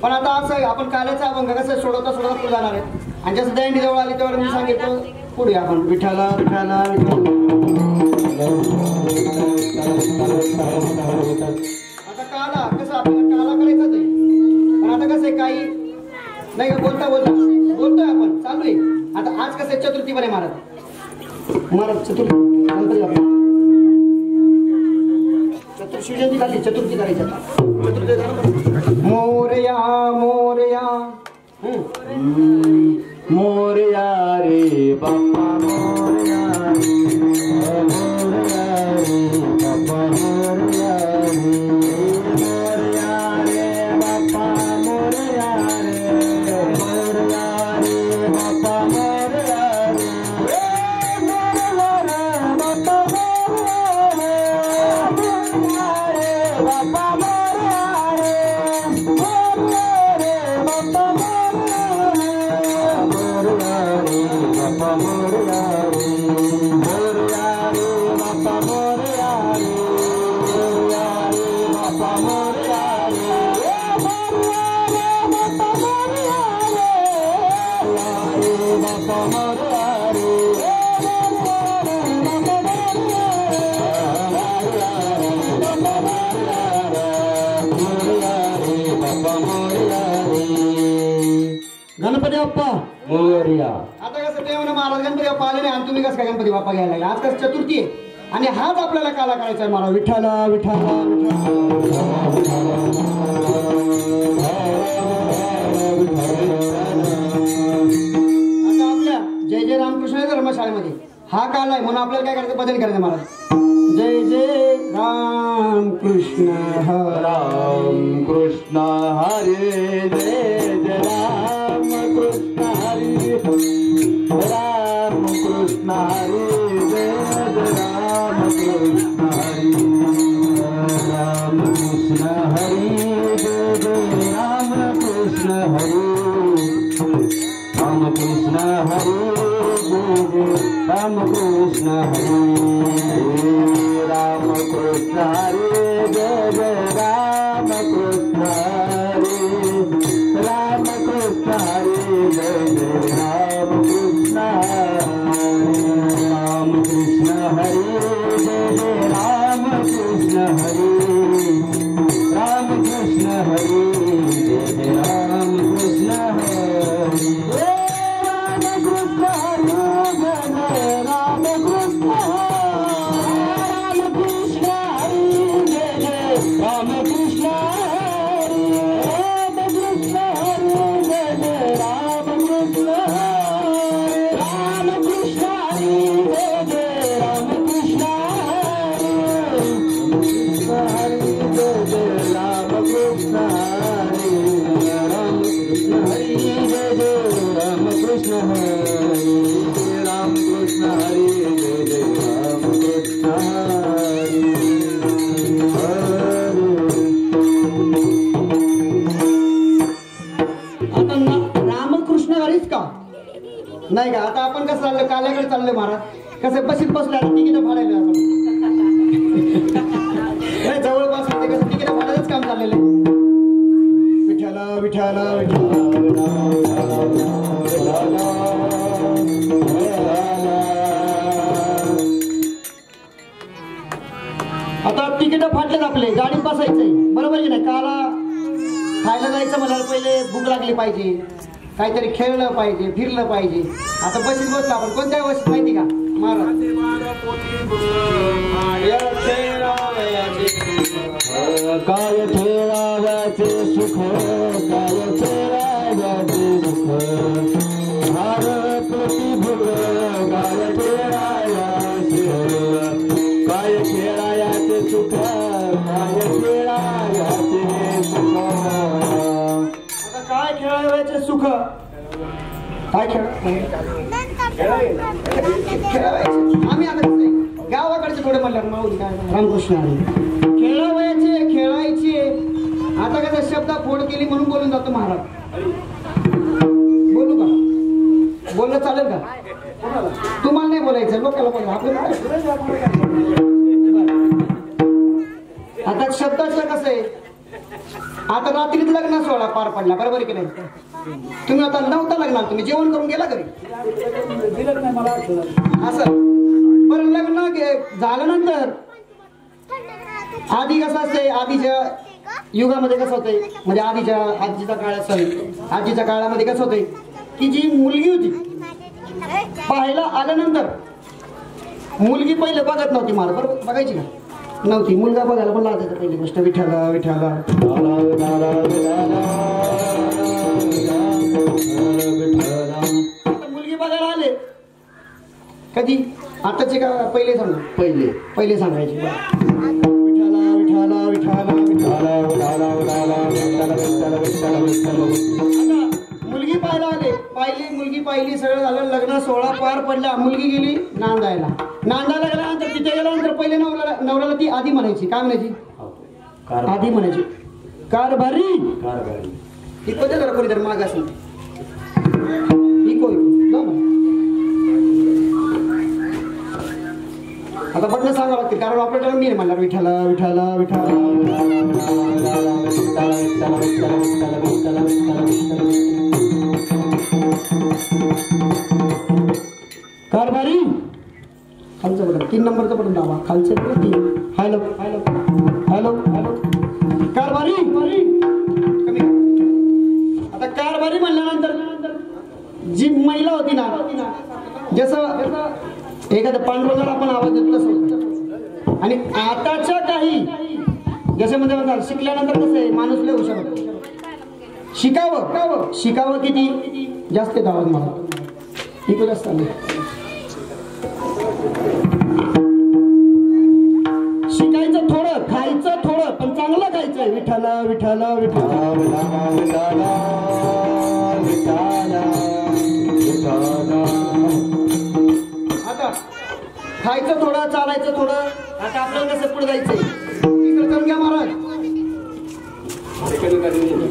पण आता असं आपण काल्याचा अभंग कसं सोडवता पुढे जाणार आहे आणि जसं दंडी जवळ आली तेव्हा मी सांगितलं पुढे आपण विठाला विठाला आता काला कसं आपल्याला काला करायचंच आहे पण आता कसं आहे काही नाही का बोलतोय आपण चालू आहे आता आज कसं चतुर्थी बने महाराज चतुर्थी शिवजयंती झाली चतुर्थी करायची मोरया मोरया मोरया रे बाप्पा मोरया बाप्पा मोरया रे बाप्पा मोरया रे बाप्पा मोरया गणपती बाप्पा मोरया. आता कसं ते म्हणा महाराज गणपती बाप्पा आले नाही आणि तुम्ही कसं काय गणपती बाप्पा घ्यायला लागला आज कसं चतुर्थी आहे आणि हाच आपल्याला काला करायचा आहे महाराज विठ्ठला विठ्ठला आता आपल्या जय जय रामकृष्ण धर्मशाळेमध्ये हा काल आहे म्हणून आपल्याला काय करायचं बदल करायचं महाराज जय जय राम कृष्ण राम कृष्ण हरे जय जय राम कृष्ण हरे राम कृष्ण हरे जय जय राम कृष्ण हरे राम कृष्ण हरे जय जय राम कृष्ण हरे राम कृष्ण हरे जय जय राम कृष्ण हरे राम कृष्ण हरे जय जय राम कृष्ण हरे राम कृष्ण हरे जय जय राम कृष्ण राम कृष्ण हरे जय जय राम कृष्ण हरे राम कृष्ण हरे जय जय राम कृष्ण हरे नाही का आता आपण कसं चाललं काल्याकडे चाललोय महाराज कसं बशीत बसले आता तिकीट फाडायला आपण जवळपास होते कसं तिकीट फाडायचंच काम चाललेलं आहे विठ्ठला विठ्ठला आता तिकीट फाटलेत आपले गाडीत बसायचंय बरोबर की नाही काला खायला जायचं म्हणाला पहिले भूक लागली पाहिजे काहीतरी खेळलं पाहिजे फिरलं पाहिजे आता बशीत बसलो आपण कोणत्या बशीत माहिती का महाराज काय ठेवाव्याचे सुख काय ठेवाव्याचे सुख हार प्रतिभुग काय ठेवाव्याचे काय खेळायाचे सुख काय खेळायाचे सुख आता काय खेळायचे सुख काय आम्ही आता गावाकडचे थोडे म्हणलं रामकृष्ण खेळावयाचे खेळायचे आता कसं शब्द फोड केली म्हणून बोलून जातो महाराज बोलू का बोललं चालेल का तुम्हाला नाही बोलायचं लोकांना बोला आपल्याला आता शब्दाचं कसं आहे आता रात्रीत लग्न सोहळा पार पडला, बरोबर की नाही? तुम्ही आता नव्हता लग्नात, तुम्ही जेवण करून गेला घरी असं. बरं लग्न झाल्यानंतर आधी कसं असते, आधीच्या युगामध्ये कसं होतंय, म्हणजे आजीच्या काळ असेल, आजीच्या काळामध्ये कसं होतंय की जी मुलगी होती पाहायला आल्यानंतर मुलगी पहिले बघत नव्हती, मला बरोबर बघायची ना नव्हती, मुलगा बघायला पण लागायचं पहिली गोष्ट, विठ्ठला विठ्ठला. मुलगी बघायला आले कधी, आताचे का पहिले सांगू, पहिले सांगायचे विठ्ठला विठ्ठला विठ्ठला विठ्ठला. मुलगी पाहायला आले, मुलगी पाहिली, सगळं झालं, लग्न सोहळा पार पडला, मुलगी गेली नांदायला गेल्यानंतर तिथे गेल्यानंतर पहिले नवऱ्याला ती आधी म्हणायची, काय म्हणायची, आधी म्हणायची कारभारी. ही कोणत्या जरा कोणी तर माग असेल ही कोण, आता पटलं सांगावं लागते कारण ऑपरेटर मी म्हणला विठ्ठला विठ्ठला विठ्ठला. कारभारी खालचं बटन, 3 नंबरचं बटन दाबा, खालचं button 3. Hello hello hello hello कारभारी कमी. आता कारभारी म्हणल्यानंतर जी महिला होती ना, जसं एखाद्या पांडुरंगाला आपण आवाज देतो तसं. आणि आताच्या काही जसं म्हणजे म्हणतात शिकल्यानंतर कसं आहे, माणूस लय हुशार होतो. शिकावं किती जास्त आवाज मला इकडे जास्त आले. शिकायचं थोडं, खायचं थोडं, पण चांगलं खायचंय. विठ्ठला विठ्ठला विठ्ठला विठ्ठला. आता खायचं थोडं, चालायचं थोडं. आता आपल्याला कसं पुढे जायचंय, इकडे करून घ्या महाराज.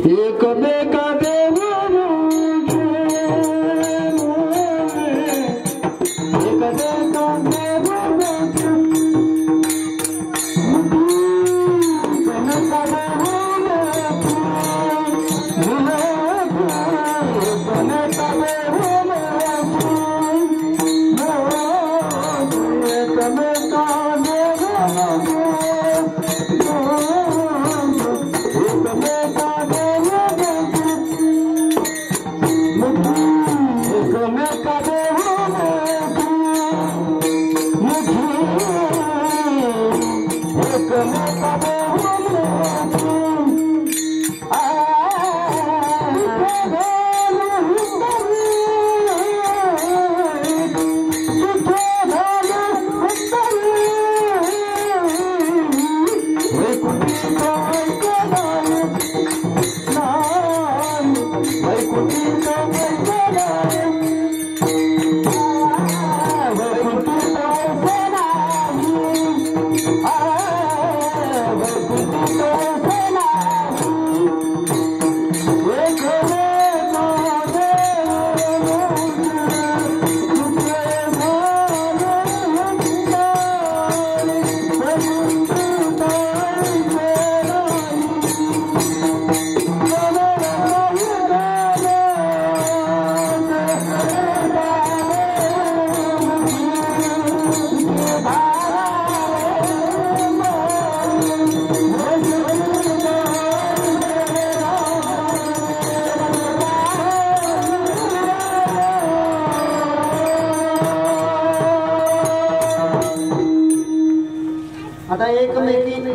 एक बेका देव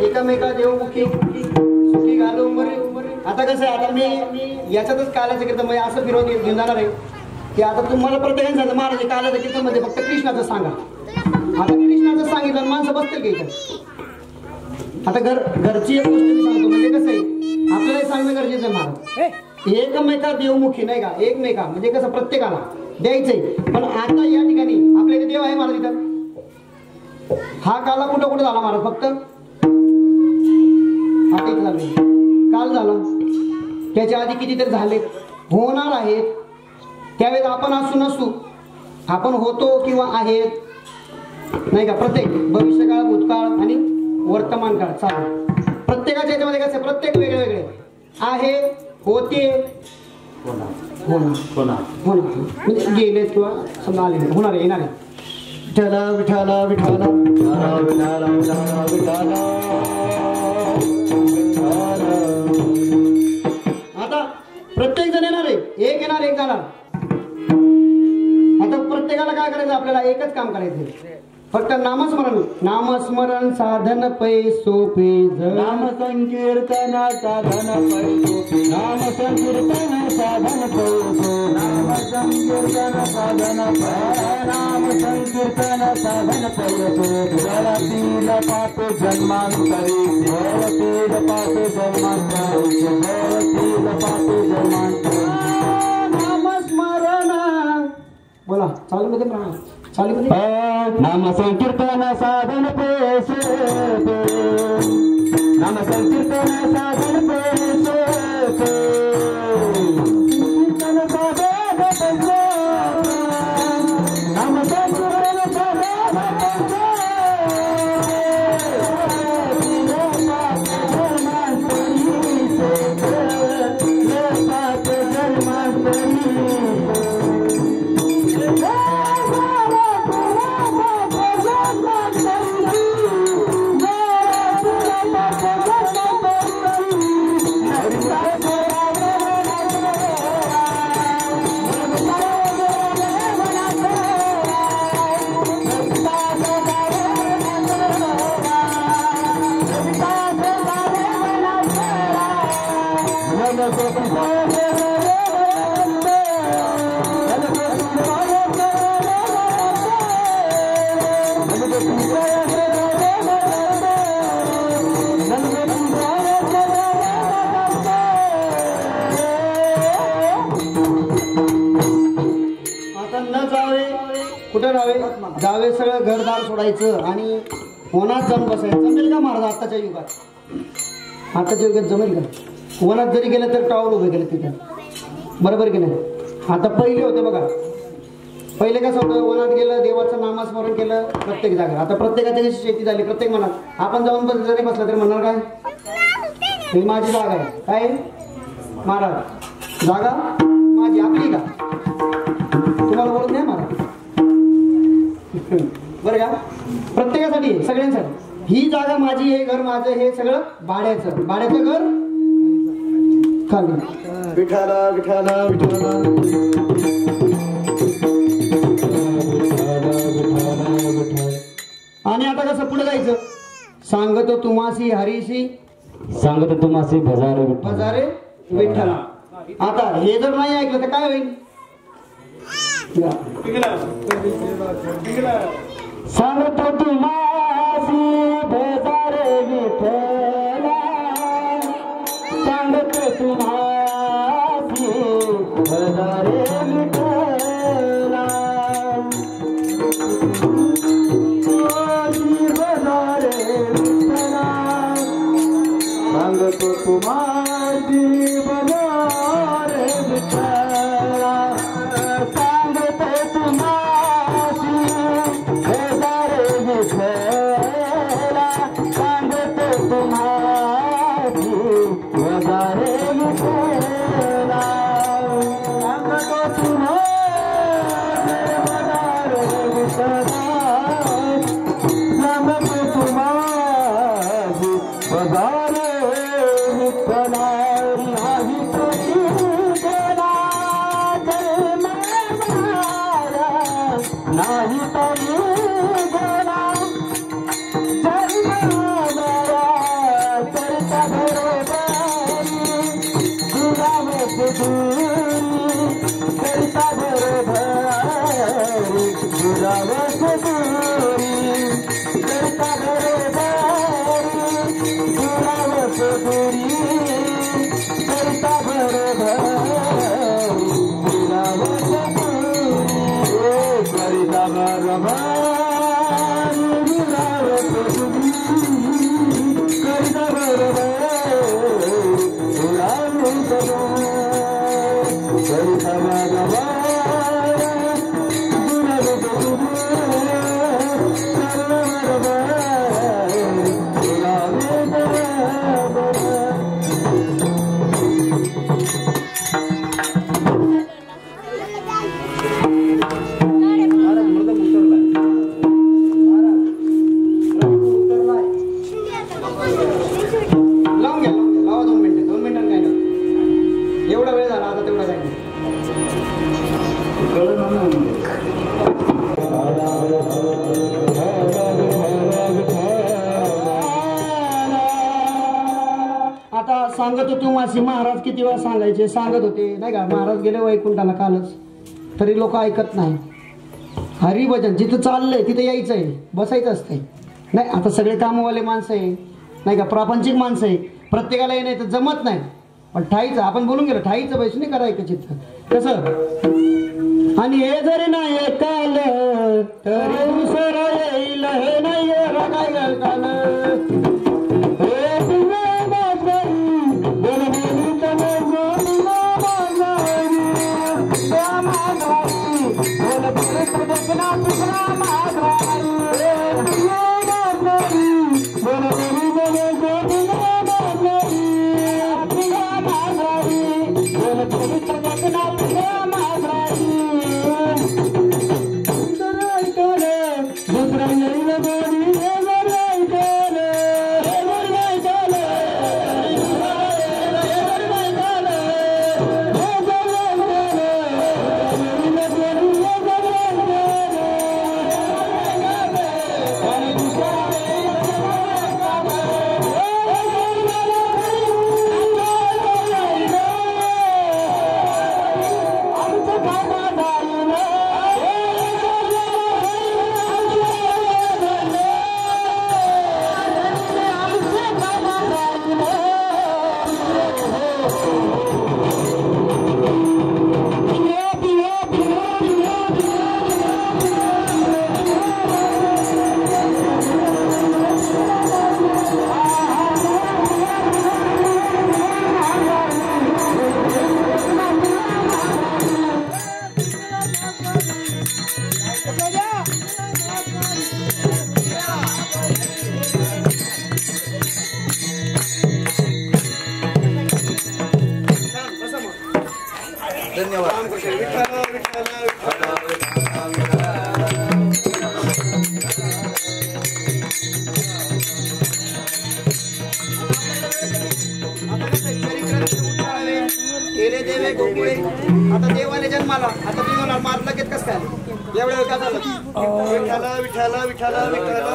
एकामेका देवमुखी सुखी घालू उमरे. आता कसं आहे, आता मी याच्यातच कालाचं कीर्तन म्हणजे असं फिरवून घेऊन जाणार आहे की आता तुम्हाला प्रत्येकाने सांगितलं महाराज कालाचं कीर्तन मध्ये फक्त कृष्णाचं सांगा. आता कृष्णाचं सांगितलं माणसं बसतील की इथं. आता घरची एक गोष्ट मी सांगतो, म्हणजे कसं आहे आपल्याला सांगणं गरजेचं आहे महाराज. एकमेका देवमुखी नाही का, एकमेका म्हणजे कसं प्रत्येकाला द्यायचंय. पण आता या ठिकाणी आपल्या इथे देव आहे महाराज. इथं हा काला कुठं कुठं झाला महाराज, फक्त काल झाला, त्याच्या आधी कितीतरी झाले, होणार आहेत. त्यावेळेस आपण असू नसू, आपण होतो किंवा आहेत नाही का, प्रत्येक भविष्यकाळ, भूतकाळ आणि वर्तमान काळ चालू. प्रत्येकाच्या याच्यामध्ये कसं प्रत्येक वेगळे वेगळे. आहे, होते, होणार म्हणजे गेले किंवा समजा आले होणार आहे, येणार आहे. विठ्ठल विठ्ठल विठ्ठल विठ्ठल विठ्ठल. आता प्रत्येक जण येणार आहे, एक येणार एक जाणार. आता प्रत्येकाला काय करायचं, आपल्याला एकच काम करायचं, फक्त नामस्मरण साधन पै सोपे. नाम संकीर्तन साधन पै सोपे. नाम संकीर्तन साधन पै सोपे. नाम संकीर्तन साधन पै. नाम संकीर्तन साधन पै सोपे. जळतील पाप जन्मांतरी. जळतील पाप जन्मांतरी. जळतील पाप जन्मांतरी. नामस्मरण बोला चालू मध्ये चालू मध्ये. नाम संकीर्तन साधन पै सोपे. नाम संकीर्तन साधन पै सोपे. कीर्तन साधन पै सोपे. नाम संकीर्तन साधन पै सोपे. कुठे राहावे, जावे सगळं घरदार सोडायचं आणि वनात जाऊन बसायचं. जमेल का महाराज आत्ताच्या युगात? आताच्या युगात जमेल का? वनात जरी गेलं तर टावर उभे केलं तिथे, बरोबर की नाही? आता पहिले होते बघा, पहिले कसं होतं, वनात गेलं देवाचं नामस्मरण केलं प्रत्येक जागा. आता प्रत्येकाच्या कशी शेती झाली, प्रत्येक मनात आपण जाऊन जरी बसला तरी म्हणणार काय, ही माझी जागा आहे. काय महाराज जागा माझी, आपली का? तुम्हाला बोलत नाही महाराज, बरं का? प्रत्येकासाठी सगळ्यांसाठी ही जागा माझी, हे घर माझं, हे सगळं भाड्याचं घर खाली. विठ्ठल विठ्ठल विठ्ठल. आणि आता कसं पुढे जायचं, सांगतो तुम्हासी हरीशी. सांगतो तुम्हासी भजारे भजारे विठ्ठला. आता हे जर नाही ऐकलं तर काय होईल? सांगतो तुम्हासी भजारे विठ्ठला. सांगतो तुम्हासी भजारे विठ्ठला. भजारे विठ्ठला. सांगतो तुम्हासी भजारे विठ्ठला. सांगतो तुम्हासी भजारे विठ्ठला. सांगतो तुम्हासी भजारे विठ्ठला. सांगतो तुम्हासी भजारे विठ्ठला. सांगतो तुम्हासी भजारे विठ्ठला. नाही तुझी गेला जन्माला, नाही तरी गेला जन्माला. करता बरोबरी गुलाबच दूरी. करता बरोबरी गुलाबच दूरी. करता बरोबरी गुलाबच दूरी. करता बरोबरी गुलाबच दूरी. करता बरोबरी गुलाबच दूरी. करता बरोबरी गुलाबच दूरी. करता बरोबरी गुलाबच दूरी. करता बरोबरी गुलाबच दूरी. सांगत होतो मासी महाराज किती वेळा सांगायचे, सांगत होते नाही का, महाराज गेले वैकुंठाला कालच, तरी लोक ऐकत नाही. हरिभजन जिथं चाललंय तिथे यायचंय, बसायचं असतंय. नाही आता सगळे कामवाले माणसं आहे नाही का, प्रापंचिक माणसं आहे, प्रत्येकाला हे नाही तर जमत नाही. पण ठाईचं आपण बोलून गेलो, ठाईचं पैसे नाही करायचं चित्र कसं. आणि हे जरी नाही काल तरी दुसरं येईल, हे नाही काय काल. आता देवाने जन्माला, आता तुम्ही म्हणाल मारलं की कसं काय एवढ्या वेळ का झालं. विठाला विठाला विठाला विठाला.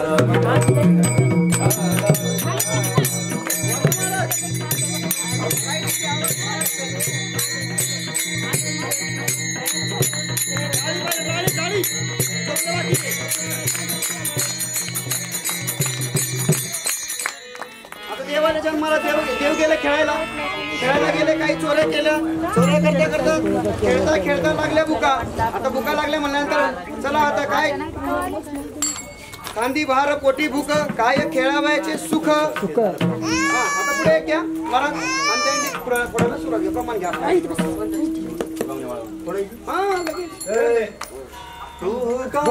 आता देवाने जन्माला देव गेले खेळायला गेले, काही चोऱ्या केल्या, चोऱ्या करता करता खेळता खेळता लागल्या बुका. आता बुका लागल्या म्हणल्यानंतर चला आता काय कांदी भार पोटी भूक काय खेळावयाचे सुख. आता पुढे क्या मला पुढे सुरुवात प्रमाण घ्या. तू का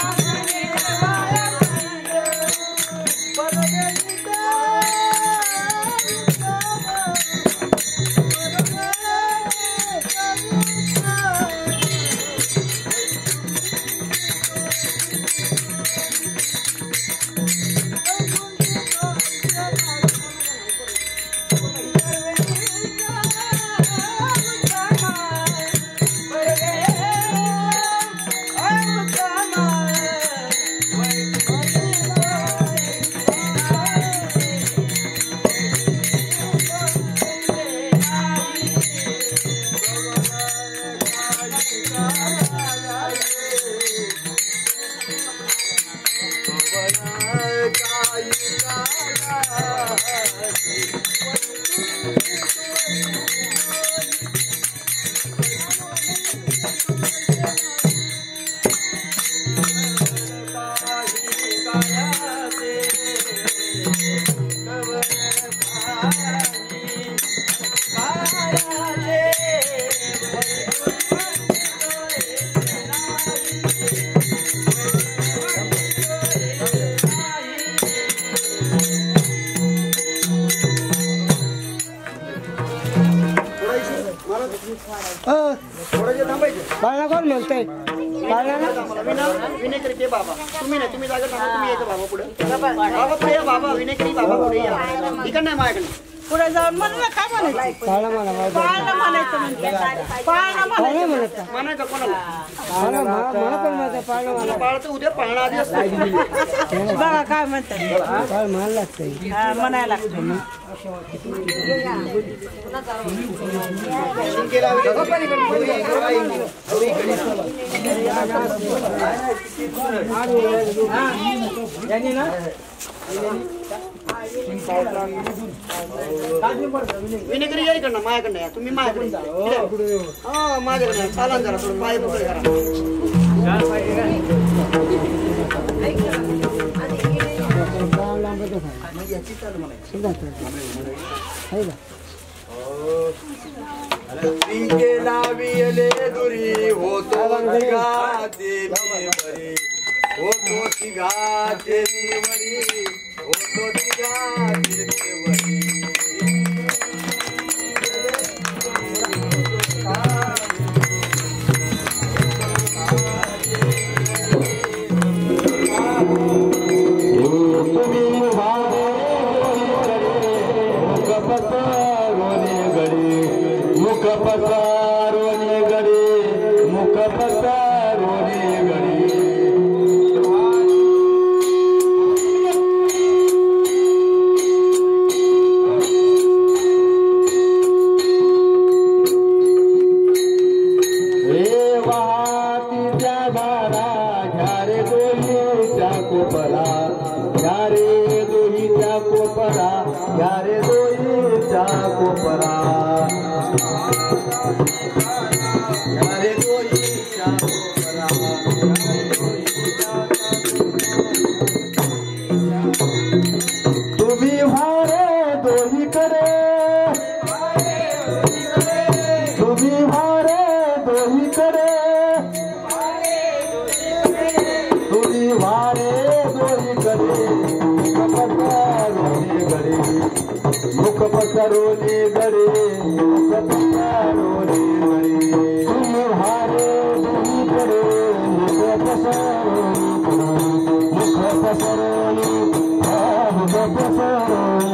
Come on, थोडं जे थांबायचं. पाळणा कोण म्हणतोय? पाळणा विनेकरी ते बाबा तुम्ही नाही, तुम्ही जागा थांबा, तुम्ही यायचं बाबा पुढे. बाबा पुढे या, बाबा विनेकरी बाबा पुढे या. इकडं नाही माझ्याकडे पुढे जाऊन म्हणलं काय म्हणायचं? पाळणा म्हणा पाळणं म्हणायचं म्हणते. पाळणं पाळणा म्हणायचं. म्हणत म्हणायचं कोणाला? मला पण म्हणत पाळणा म्हणा. बाळाचं उद्या पाळणा आधी असतो. बघा काय म्हणतात. पाळ म्हणायला लागतंय. म्हणायला लागतं. शिंकेला विनेकरी या इकडनं, माझ्याकडनं या. तुम्ही माझ्याकडे हा माझ्याकडे चाला जरा थोडं पाय पकड करा. लाविले दुरी होतो गाते बरी, होतो गाते बरी, होतो गाते बरी. मुख पसारोने गडी, मुख पसारोने गडी. रे वाहतीच्या धारा घ्या रे दोहीच्या कोपरा, घ्या रे दोहीच्या कोपरा, घ्या रे दोहीच्या कोपरा. तुम्ही भारे दोही करे, तुम्ही भारे दोही करे, तुम्ही भारे दोही करे. मुख पसारोने गडे, मुख पसारोने गडे. तुम्ही भारे दोही करे, मुख पसारोने, मुख पसारोने, मुख पसारोने.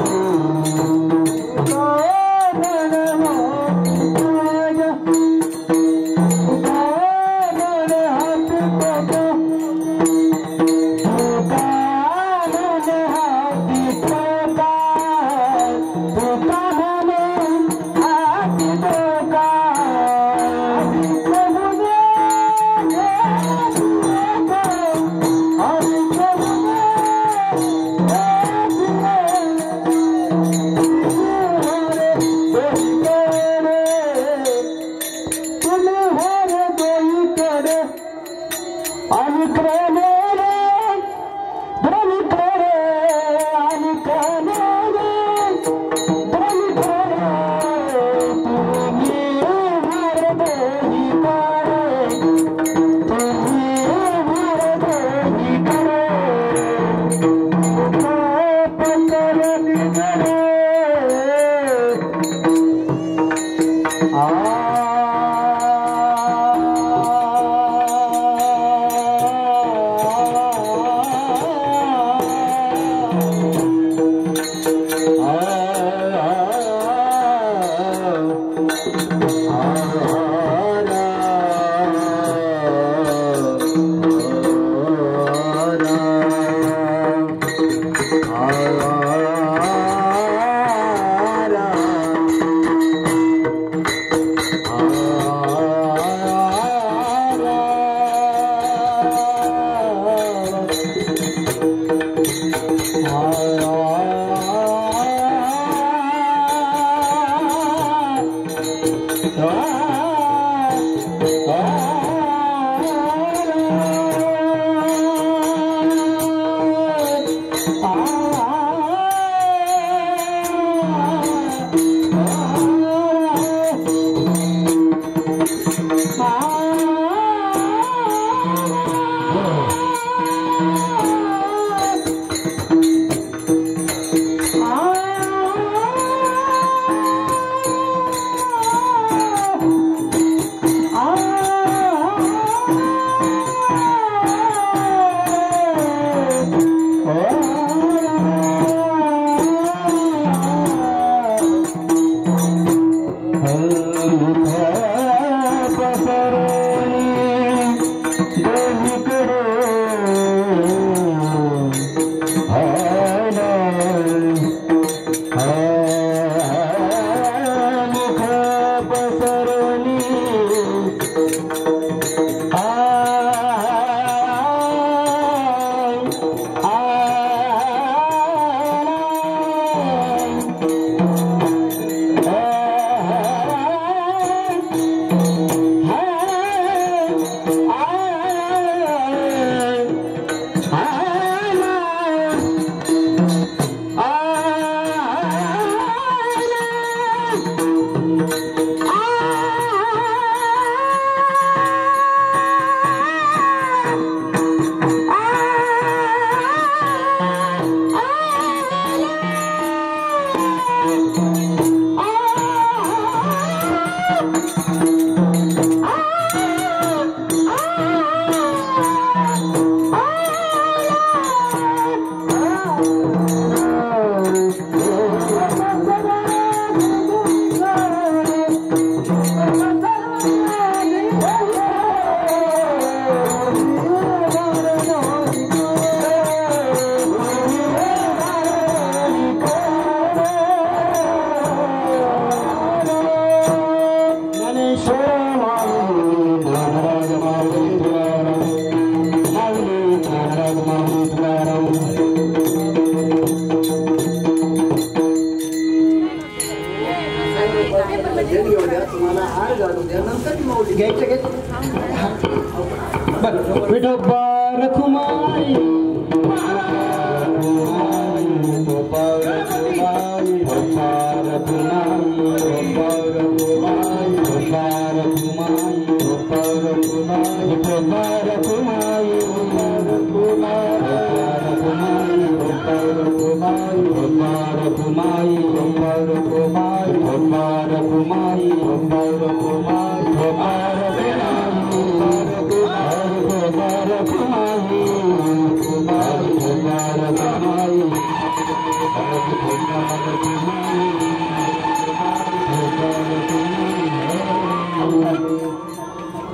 विठोबा रखुमाई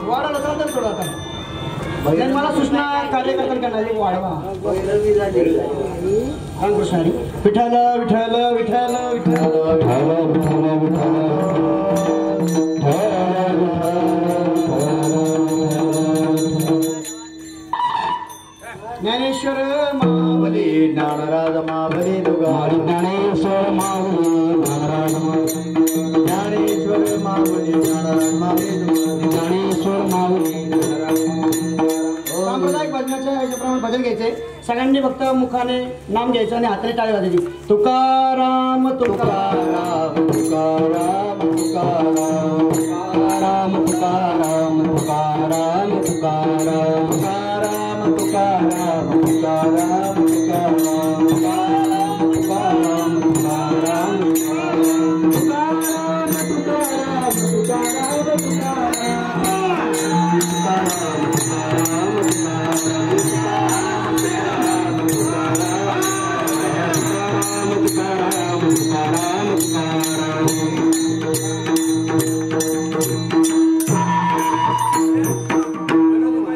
वाढायला जातात थोडं आता मला सूचना कार्यकर्त्यांकडे वाढवा रामकृष्ण हरी विठ्ठल विठ्ठल विठ्ठल विठ्ठल ज्ञानेश्वर मावली ज्ञानराज मावली दुगारी ज्ञानेश्वर मावली ज्ञानराज ज्ञानेश्वर मावली ज्ञानराज मावली ज्ञानेश्वर मावली सांप्रदायिक भजनाच्या याच्याप्रमाणे भजन घ्यायचे सगळ्यांनी फक्त मुखाने नाम घ्यायचं आणि हाताने टाळी वाजायची तुकाराम तुकाराम तुकाराम तुकाराम तुकाराम तुकाराम तुकाराम तुकाराम तुकाराम तुकाराम तुकाराम तुकाराम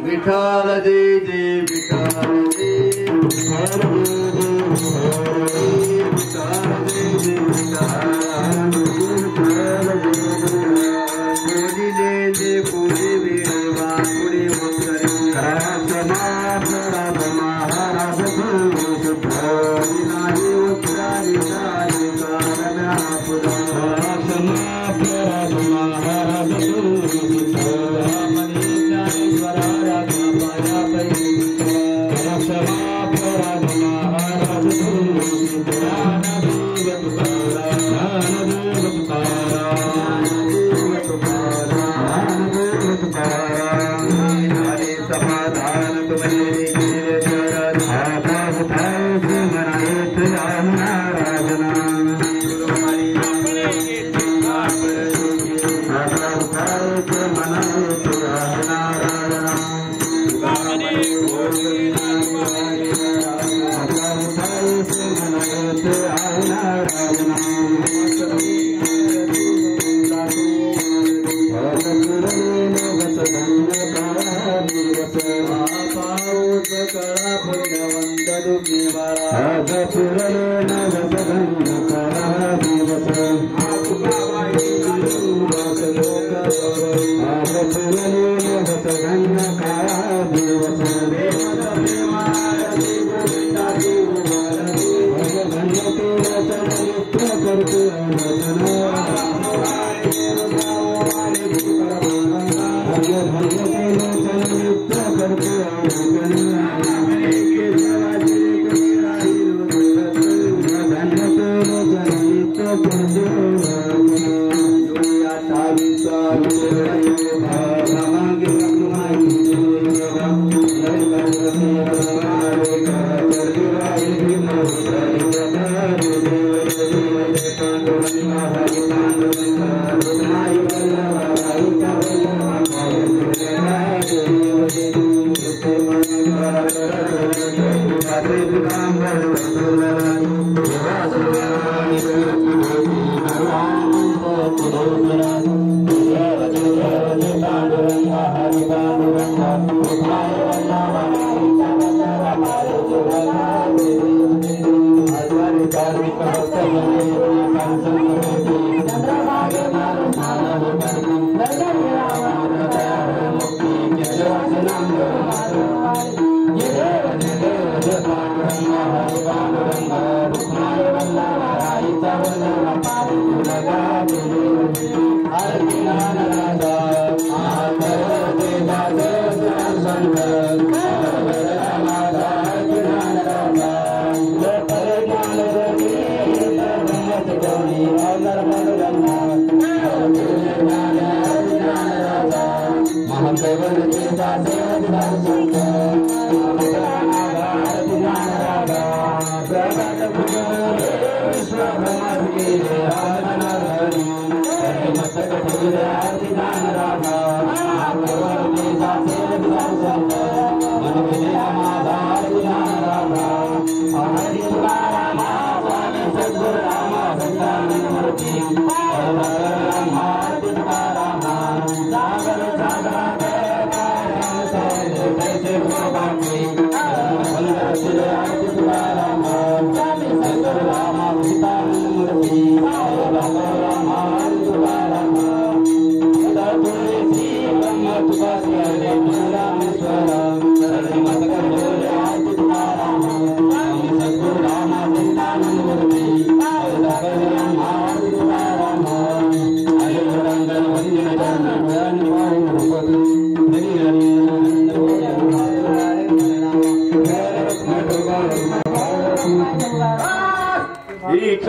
विठ्ठल दे दे विठ्ठल दे दिवस पाऊस कळा पुण्यवंत तुम्ही बाळा आज फिरले नवसगंध करा दिवस आज फिरले नवसगंध करा दिवस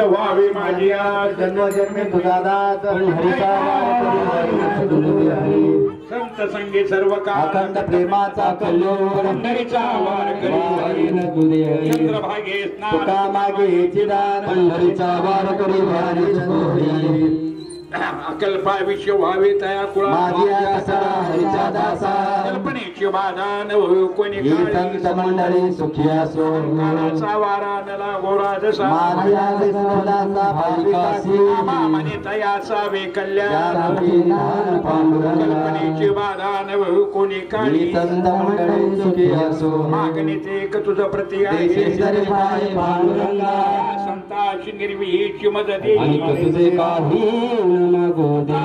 व्हावी माझी जन्मजन्मी तुझादात हरिचा संत संगी सर्व अखंड प्रेमाचा कल्लोळ पंढरीचा वार करी चंद्रभागे तुका मागे चिदान पंढरीचा वार करी वारी अकल्पा विश्व व्हावे तया कुळा माझ्या कसा हरिचा दासा कल्पनेची बाधा न कोणी ही संत मंडळी सुखी असो काळाचा वारा नला गोरा जसा माझ्या विठ्ठलाचा भाविकासी मामने तयाचा वे कल्याण कल्पनेची बाधा न कोणी काळी ही संत मंडळी सुखी असो मागणीचे एक तुझं प्रति देशे जरी पाय पांडुरंगा संताची निर्विहीची मदती आणि तुझे काही न मागो दे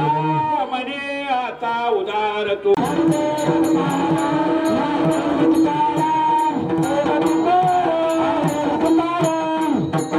मने आता उदार तू